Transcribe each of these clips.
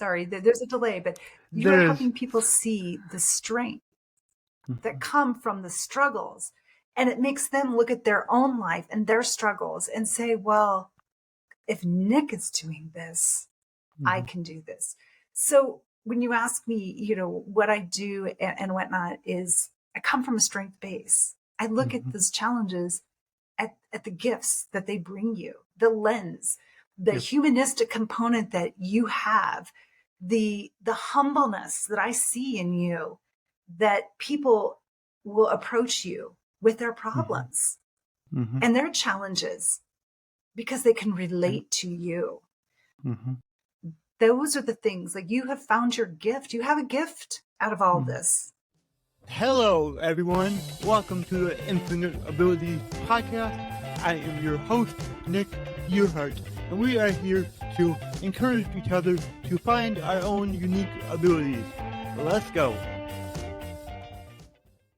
Sorry, there's a delay, but you are There is. helping people see the strength that Mhm. come from the struggles. And it makes them look at their own life and their struggles and say, well, if Nick is doing this, I Mhm. can do this. So when you ask me, what I do and whatnot is I come from a strength base. I look at Mhm. those challenges at the gifts that they bring you, the lens, the Yep. humanistic component that you have, the humbleness that I see in you, that people will approach you with their Mhm. problems Mhm. and their challenges because they can Yep. relate to you. Mhm. Those are the things, like, you have found your gift. You have a gift out of all Mhm. this. Hello, everyone. Welcome to the Infinite Abilities Podcast. I am your host, Nick Yerhart, and we are here to encourage each other to find our own unique abilities. Let's go.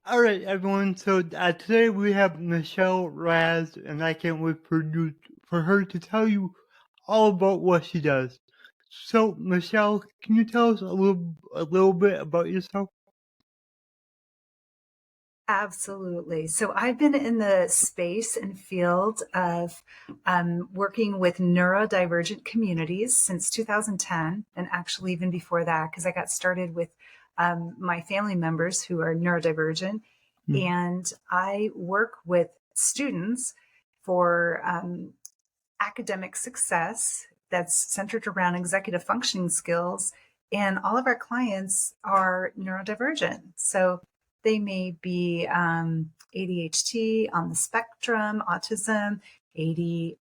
All right, everyone. So today we have Michelle Raz, and I can't wait for her to tell you all about what she does. So, Michelle, can you tell us a little bit about yourself? Absolutely. So I've been in the space and field of working with neurodivergent communities since 2010, and actually even before that, because I got started with my family members who are neurodivergent. Mhm. And I work with students for academic success that's centered around executive functioning skills. And all of our clients are neurodivergent. So they may be ADHD on the spectrum, autism, AD,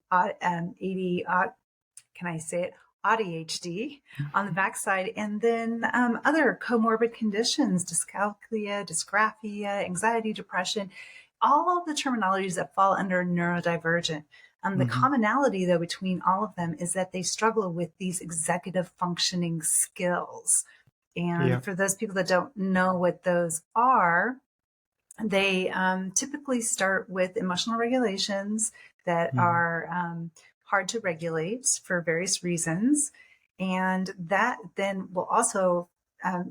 can I say it? ADHD on the backside, and then other comorbid conditions, dyscalculia, dysgraphia, anxiety, depression, all of the terminologies that fall under neurodivergent. The Mhm. commonality, though, between all of them is that they struggle with these executive functioning skills. Yeah. And for those people that don't know what those are, they typically start with emotional regulations that Mhm. are hard to regulate for various reasons. And that then will also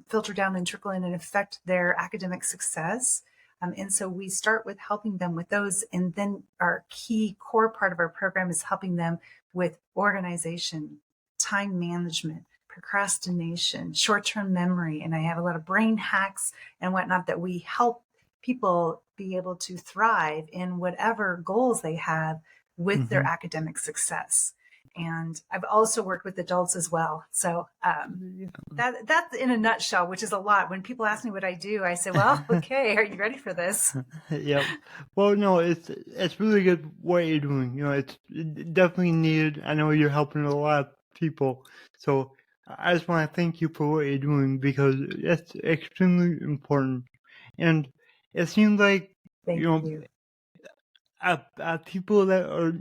filter down and trickle in and affect their academic success. And so we start with helping them with those. And then our key core part of our program is helping them with organization, time management, procrastination, short term memory. And I have a lot of brain hacks and whatnot that we help people be able to thrive in whatever goals they have with their Mhm. academic success. And I've also worked with adults as well. So Yeah. that's in a nutshell, which is a lot. When people ask me what I do, I say, well, okay, are you ready for this? Yep. Well, no, it's really good what you're doing. It's definitely needed. I know you're helping a lot of people, so I just want to thank you for what you're doing because it's extremely important. And it seems like you Thank know, you. people that are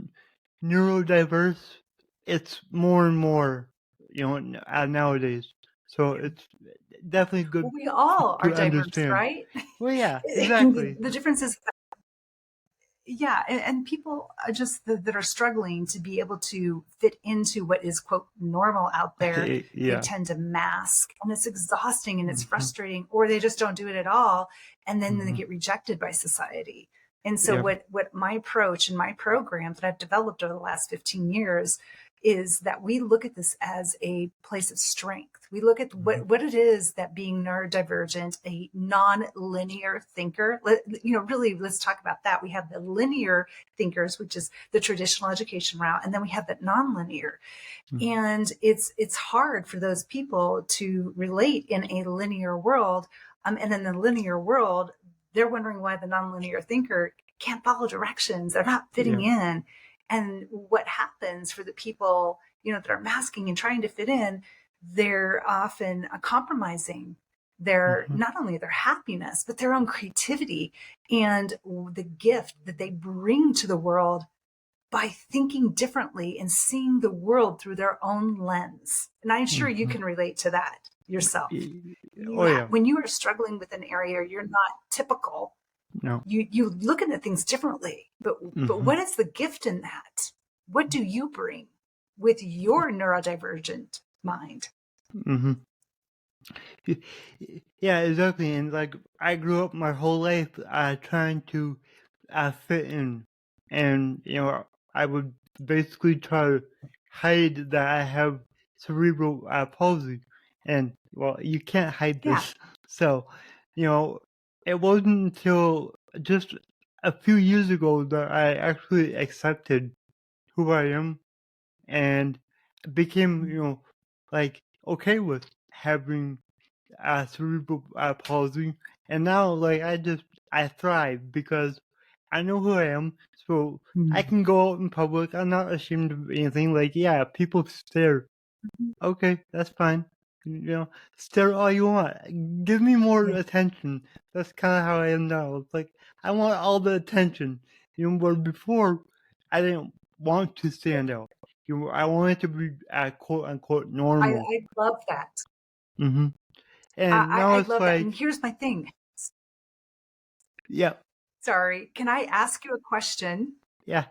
neurodiverse, it's more and more, nowadays. So it's definitely Well, good we all are to diverse, understand. right? Well, yeah, And exactly. the difference is, yeah, and people are just that are struggling to be able to fit into what is, quote, normal out there. They Yeah. tend to mask, and it's exhausting and it's Mhm. frustrating, or they just don't do it at all, and then they Mhm. get rejected by society. And so Yep. what my approach and my program that I've developed over the last 15 years is that we look at this as a place of strength. We look at Mhm. what it is that being neurodivergent, a non-linear thinker, really, let's talk about that. We have the linear thinkers, which is the traditional education route, and then we have that non-linear. Mhm. And it's hard for those people to relate in a linear world. And in the linear world, they're wondering why the nonlinear thinker can't follow directions. They're not fitting Yeah. in. And what happens for the people, that are masking and trying to fit in, they're often compromising their, Mhm. not only their happiness, but their own creativity and the gift that they bring to the world by thinking differently and seeing the world through their own lens. And I'm sure you Mhm. can relate to that yourself. Oh yeah. When you are struggling with an area, you're not typical. No. You looking at things differently. But Mhm. what is the gift in that? What do you bring with your neurodivergent mind? Mm-hmm. Yeah, exactly. And like I grew up my whole life trying to fit in, and I would basically try to hide that I have cerebral palsy, and well, you can't hide Yeah. this. So, you know, it wasn't until just a few years ago that I actually accepted who I am and became, like okay with having cerebral palsy, and now like I thrive because I know who I am, so I Mhm. can go out in public. I'm not ashamed of anything. Like, yeah, people stare. Okay, that's fine. Stare all you want. Give me more Yeah. attention. That's kind of how I am now. It's like I want all the attention. Where before I didn't want to stand out. I wanted to be quote unquote normal. I love that. Hmm. And I, now I it's love that. And like, here's my thing. yeah, Sorry. Can I ask you a question? yeah,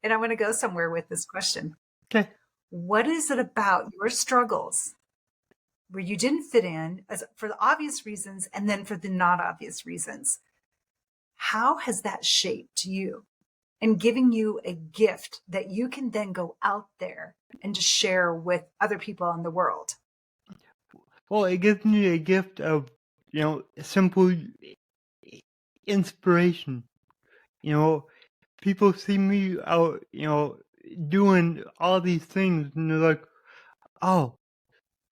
And I want to go somewhere with this question. okay. What is it about your struggles where you didn't fit in as for the obvious reasons and then for the not obvious reasons? How has that shaped you and giving you a gift that you can then go out there and just share with other people in the world? Well, it gives me a gift of, simple inspiration. You know, People see me out, doing all these things, and they're like, oh,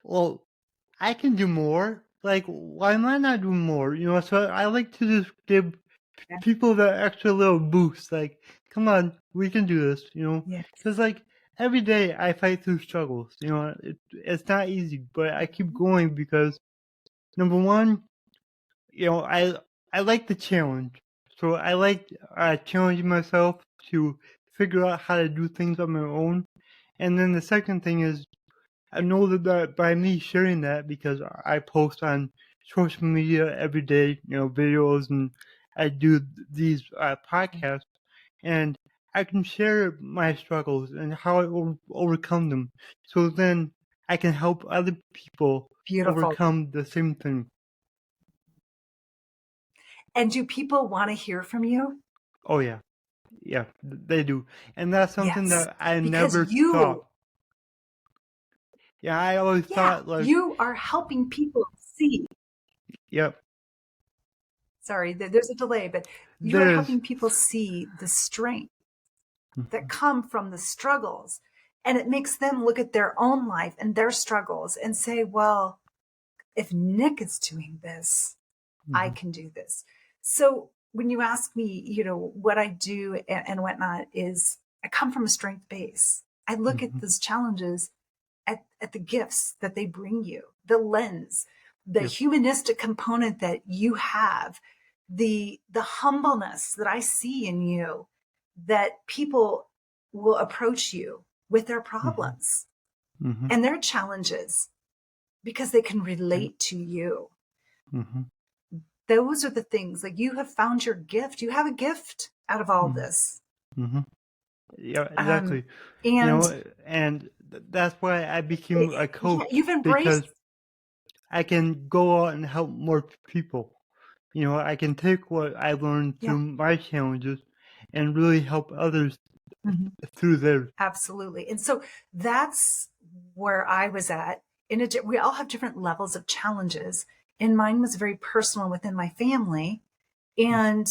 well, I can do more. Like, why am I not doing more? So I like to just give Yeah. people that extra little boost. Like, come on, we can do this. Yes. Because like every day I fight through struggles. It's not easy, but I keep going because number one, I like the challenge. So I like challenging myself to figure out how to do things on my own. And then the second thing is I Yeah. know that by me sharing that, because I post on social media every day, videos, and I do these podcasts, and I can share my struggles and how I overcome them. So then I can help other people Beautiful. overcome the same thing. And do people want to hear from you? Oh yeah, yeah, they do, and that's something Yes. that I Because never thought. Yeah, I always yeah, thought like, you are helping people see. yep, Sorry, there's a delay, but you are there's. helping people see the strength that Mhm, come from the struggles. And it makes them look at their own life and their struggles and say, well, if Nick is doing this, I mhm, can do this. So when you ask me, what I do and whatnot is I come from a strength base. I look at mhm, those challenges at the gifts that they bring you, the lens, the yep, humanistic component that you have, the humbleness that I see in you, that people will approach you with their mhm, problems mhm, and their challenges because they can yep, relate to you. mhm, Those are the things like you have found your gift. You have a gift out of all mhm, this. mhm. Yeah, Um, exactly. and And that's why I became a yeah, coach, you've embraced. because I can go out and help more people. I can take what I learned Yeah. through my challenges and really help others Mhm. through theirs. Absolutely. And so that's where I was at. We all have different levels of challenges. And mine was very personal within my family. And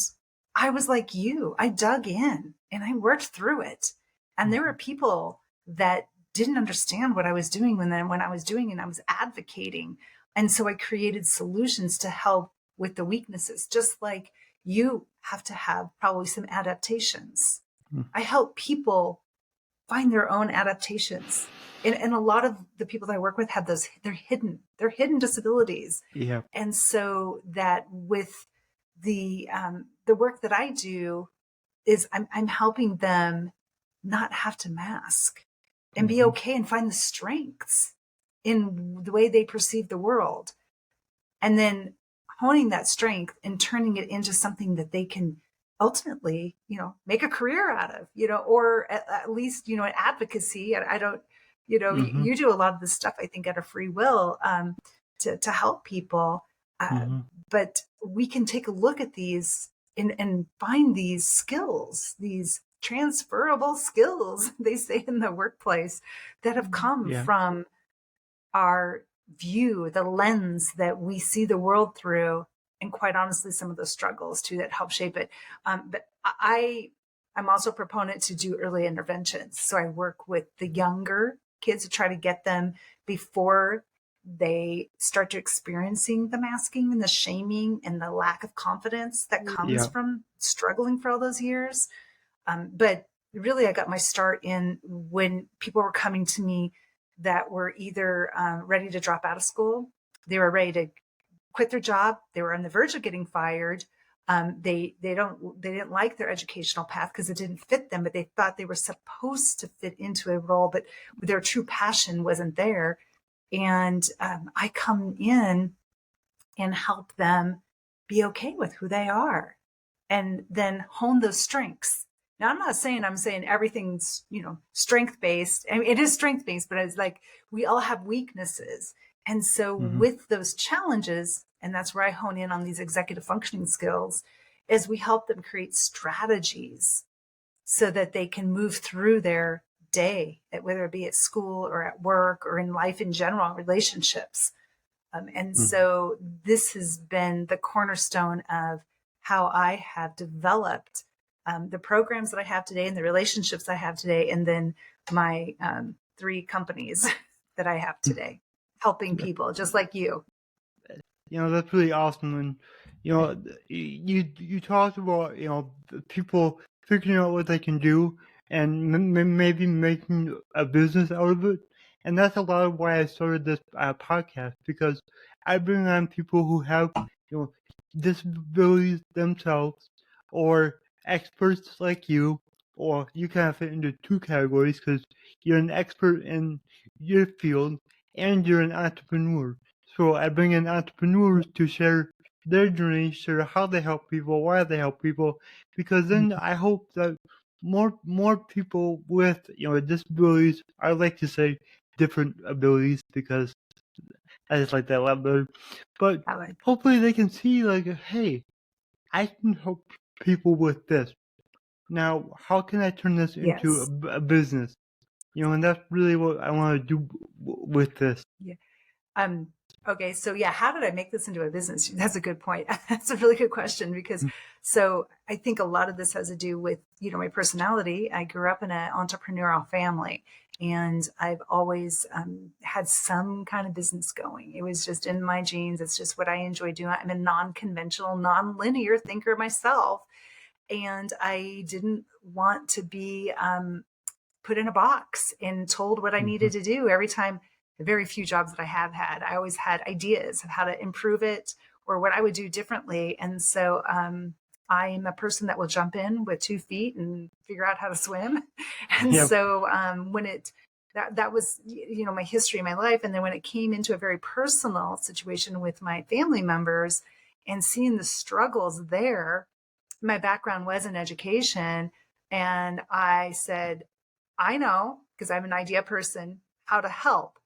I was like you, I dug in and I worked through it. And there were Mhm, people that didn't understand what I was doing when I was doing it, and I was advocating. And so I created solutions to help with the weaknesses, just like you have to have probably some adaptations. mhm, I help people find their own adaptations. And a lot of the people that I work with have they're hidden disabilities. yeah. And so that with the work that I do is I'm helping them not have to mask and be Mhm, okay and find the strengths in the way they perceive the world. And then honing that strength and turning it into something that they can ultimately, make a career out of, or at least, an advocacy. I don't, Mm-hmm. You do a lot of this stuff, I think, out of free will, to help people. Mm-hmm. But we can take a look at these and find these skills, these transferable skills, they say in the workplace, that have come Yeah. from our view, the lens that we see the world through, and quite honestly, some of the struggles too that help shape it. But I'm also a proponent to do early interventions. So I work with the younger kids to try to get them before they start to experiencing the masking and the shaming and the lack of confidence that comes Yeah. from struggling for all those years. But really, I got my start in when people were coming to me that were either ready to drop out of school, they were ready to quit their job, they were on the verge of getting fired. They didn't like their educational path because it didn't fit them, but they thought they were supposed to fit into a role, but their true passion wasn't there. And I come in and help them be okay with who they are and then hone those strengths. Now, I'm saying everything's, strength based. I mean, it is strength based, but it's like we all have weaknesses. And so Mm-hmm. with those challenges, and that's where I hone in on these executive functioning skills, is we help them create strategies so that they can move through their day, whether it be at school or at work or in life in general, relationships. And Mm-hmm. so this has been the cornerstone of how I have developed the programs that I have today and the relationships I have today, and then my 3 companies that I have today, helping people just like you. That's really awesome. And you talked about people figuring out what they can do and maybe making a business out of it. And that's a lot of why I started this podcast, because I bring on people who have disabilities themselves, or experts like you, or you kind of fit into 2 categories because you're an expert in your field and you're an entrepreneur. So I bring in entrepreneurs to share their journey, share how they help people, why they help people, because then I hope that more people with disabilities, I like to say different abilities because I just like that a lot better. But I like, hopefully they can see, like, hey, I can help people with this. Now, how can I turn this into yes. a business? And that's really what I want to do with this. Yeah. Um, okay. So yeah, how did I make this into a business? That's a good point. That's a really good question because so I think a lot of this has to do with, my personality. I grew up in an entrepreneurial family and I've always had some kind of business going. It was just in my genes. It's just what I enjoy doing. I'm a non-conventional, non-linear thinker myself. And I didn't want to be put in a box and told what I Mm-hmm. needed to do every time. The very few jobs that I have had, I always had ideas of how to improve it or what I would do differently. And so I'm a person that will jump in with 2 feet and figure out how to swim. And Yep. so when that was, my history, my life. And then when it came into a very personal situation with my family members and seeing the struggles there, my background was in education. And I said, I know, because I'm an idea person, how to help.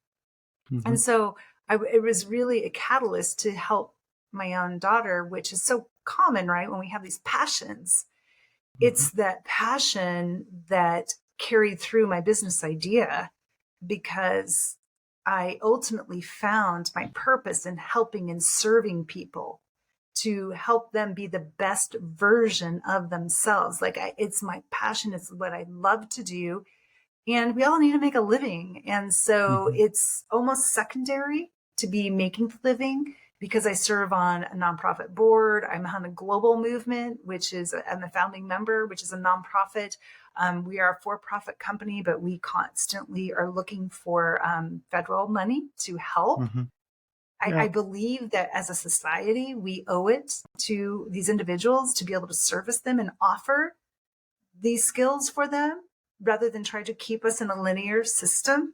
Mm-hmm. And so it was really a catalyst to help my own daughter, which is so common, right? When we have these passions, Mm-hmm. it's that passion that carried through my business idea because I ultimately found my purpose in helping and serving people to help them be the best version of themselves. Like it's my passion. It's what I love to do. And we all need to make a living. And so Mm-hmm. it's almost secondary to be making the living because I serve on a nonprofit board. I'm on a global movement, I'm a founding member, which is a nonprofit. We are a for-profit company, but we constantly are looking for federal money to help. Mm-hmm. I Yeah. believe that as a society, we owe it to these individuals to be able to service them and offer these skills for them rather than try to keep us in a linear system.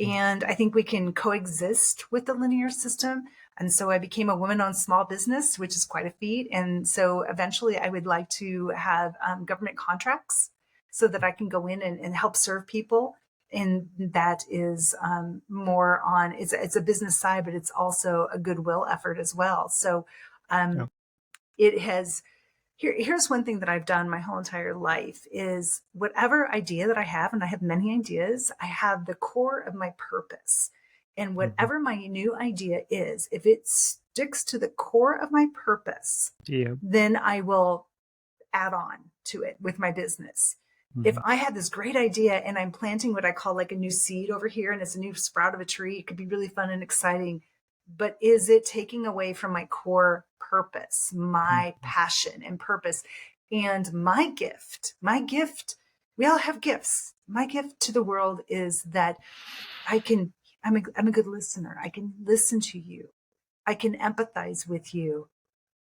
And I think we can coexist with the linear system. And so I became a woman owned small business, which is quite a feat. And so eventually I would like to have government contracts so that I can go in and help serve people. And that is more on, it's a business side, but it's also a goodwill effort as well. So Yeah. it has, here's one thing that I've done my whole entire life is whatever idea that I have, and I have many ideas, I have the core of my purpose. And whatever my new idea is, if it sticks to the core of my purpose, Yeah. then I will add on to it with my business. If I have this great idea and I'm planting what I call like a new seed over here and it's a new sprout of a tree, it could be really fun and exciting. But is it taking away from my core purpose, my passion and purpose? And my gift, we all have gifts. My gift to the world is that I'm a good listener. I can listen to you. I can empathize with you.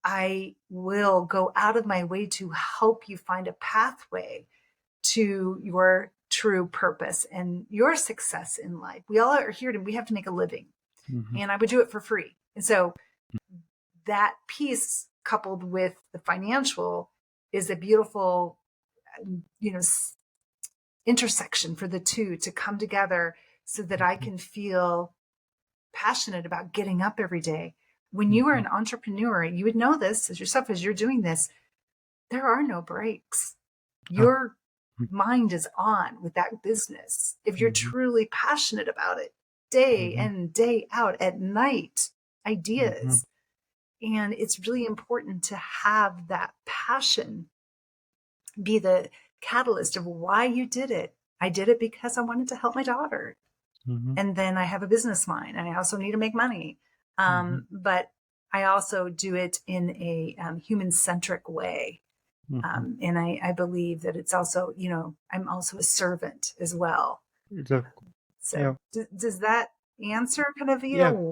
I will go out of my way to help you find a pathway to your true purpose and your success in life. We all are here we have to make a living, and I would do it for free. And so that piece coupled with the financial is a beautiful, intersection for the two to come together so that I can feel passionate about getting up every day. When you are an entrepreneur, you would know this as yourself as you're doing this, there are no breaks. Your mind is on with that business. If you're truly passionate about it, day in, day out, at night, ideas. And it's really important to have that passion be the catalyst of why you did it. I did it because I wanted to help my daughter. And then I have a business mind and I also need to make money. But I also do it in a human-centric way. And I believe that it's also, I'm also a servant as well. So does that answer kind of,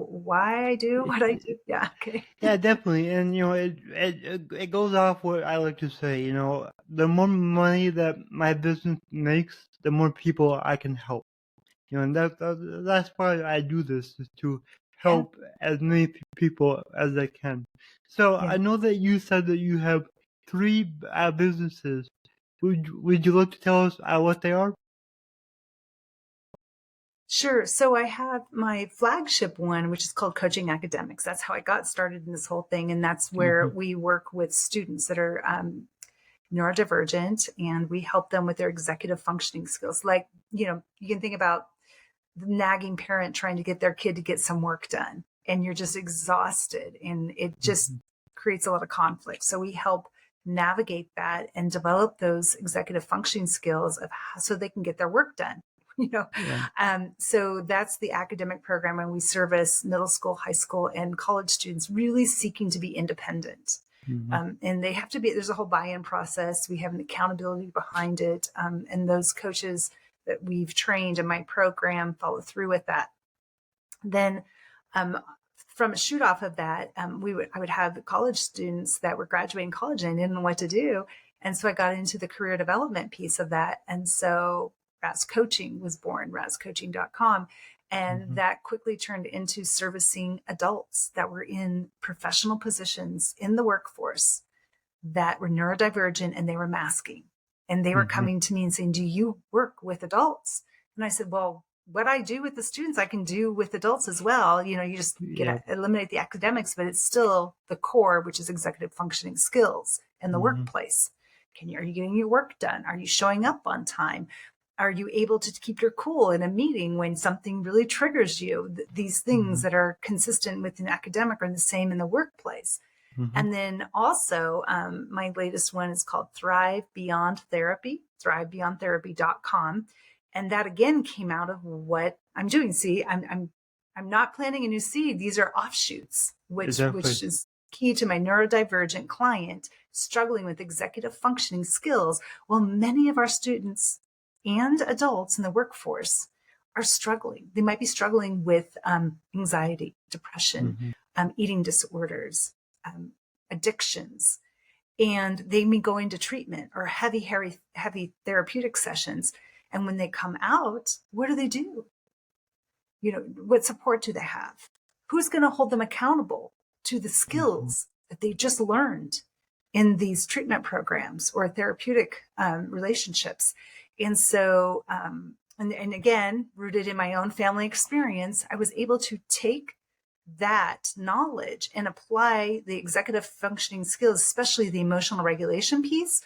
why I do what I do? Yeah. Okay. Yeah, definitely. And, it goes off what I like to say, the more money that my business makes, the more people I can help. And that's why I do this, is to help as many people as I can. So I know that you said that you have 3 businesses. Would you like to tell us what they are? Sure. So I have my flagship one, which is called Coaching Academics. That's how I got started in this whole thing. And that's where we work with students that are neurodivergent, and we help them with their executive functioning skills. Like, you can think about the nagging parent trying to get their kid to get some work done, and you're just exhausted, and it just creates a lot of conflict. So we help navigate that and develop those executive functioning skills so they can get their work done. So that's the academic program, and we service middle school, high school, and college students really seeking to be independent. And they have to be, there's a whole buy-in process. We have an accountability behind it. And those coaches that we've trained in my program follow through with that. Then from a shoot off of that, I would have college students that were graduating college and didn't know what to do. And so I got into the career development piece of that. And so Raz Coaching was born, razcoaching.com. And that quickly turned into servicing adults that were in professional positions in the workforce that were neurodivergent, and they were masking. And they were coming to me and saying, do you work with adults? And I said, well, what I do with the students, I can do with adults as well. You just eliminate the academics, but it's still the core, which is executive functioning skills in the workplace. Are you getting your work done? Are you showing up on time? Are you able to keep your cool in a meeting when something really triggers you? These things that are consistent with an academic are the same in the workplace. And then also, my latest one is called Thrive Beyond Therapy, thrivebeyondtherapy.com. And that again came out of what I'm doing. See, I'm not planting a new seed. These are offshoots, which is key to my neurodivergent client struggling with executive functioning skills. Well, many of our students and adults in the workforce are struggling. They might be struggling with anxiety, depression, eating disorders, addictions, and they may go into treatment or heavy therapeutic sessions. And when they come out, what do? What support do they have? Who's going to hold them accountable to the skills that they just learned in these treatment programs or therapeutic relationships? And so and again, rooted in my own family experience, I was able to take that knowledge and apply the executive functioning skills, especially the emotional regulation piece,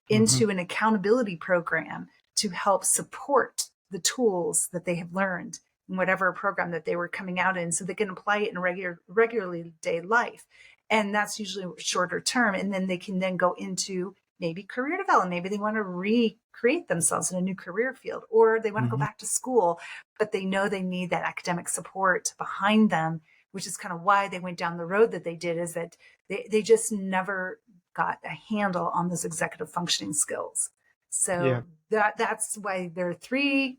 into an accountability program to help support the tools that they have learned in whatever program that they were coming out in, so they can apply it in regularly day life. And that's usually shorter term. And then they can then go into maybe career development. Maybe they want to recreate themselves in a new career field, or they want to go back to school, but they know they need that academic support behind them, which is kind of why they went down the road that they did, is that they just never got a handle on those executive functioning skills. So that's why there are three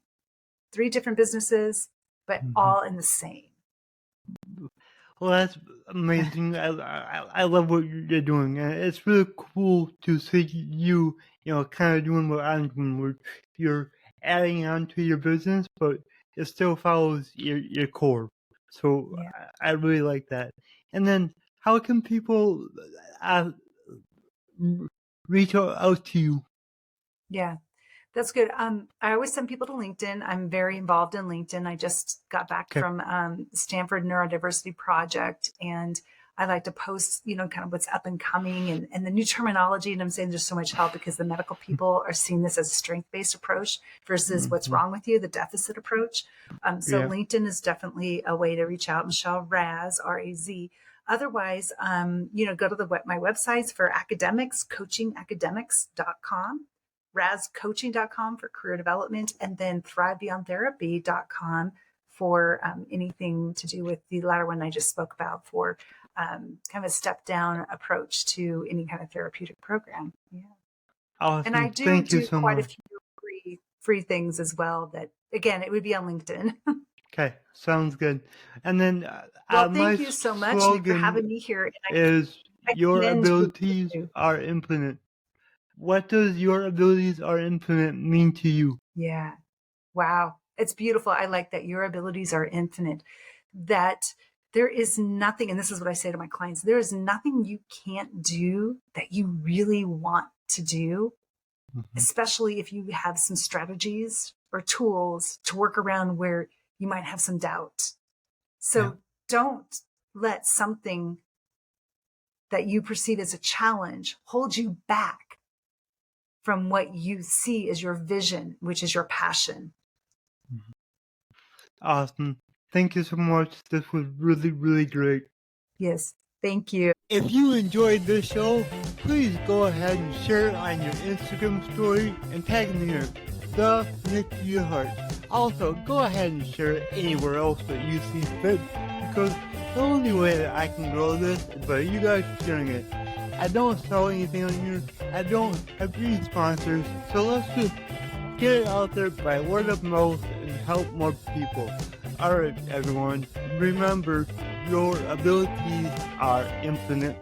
different businesses, but all in the same. Well, that's amazing. I love what you're doing. And it's really cool to see you, kind of doing what I'm doing, where you're adding on to your business, but it still follows your core. So I really like that. And then how can people reach out to you? Yeah, that's good. I always send people to LinkedIn. I'm very involved in LinkedIn. I just got back from Stanford Neurodiversity Project, and I like to post, kind of what's up and coming and the new terminology. And I'm saying there's so much help because the medical people are seeing this as a strength-based approach versus what's wrong with you, the deficit approach. So LinkedIn is definitely a way to reach out. Michelle Raz, R-A-Z. Otherwise, go to my websites for academics, coachingacademics.com. razcoaching.com for career development, and then thrivebeyondtherapy.com for anything to do with the latter one I just spoke about, for kind of a step down approach to any kind of therapeutic program. Yeah. Awesome. And I do quite a few free things as well that, again, it would be on LinkedIn. Okay, sounds good. And then thank you so much, Nick, for having me here. Your abilities are infinite. What does your abilities are infinite mean to you? Yeah. Wow. It's beautiful. I like that your abilities are infinite, that there is nothing, and this is what I say to my clients, there is nothing you can't do that you really want to do, especially if you have some strategies or tools to work around where you might have some doubt. So don't let something that you perceive as a challenge hold you back from what you see as your vision, which is your passion. Awesome. Thank you so much. This was really, really great. Yes. Thank you. If you enjoyed this show, please go ahead and share it on your Instagram story and tag me in the Nick Yerhart. Also, go ahead and share it anywhere else that you see fit, because the only way that I can grow this is by you guys sharing it. I don't sell anything on here. I don't have any sponsors. So let's just get it out there by word of mouth and help more people. Alright, everyone. Remember, your abilities are infinite.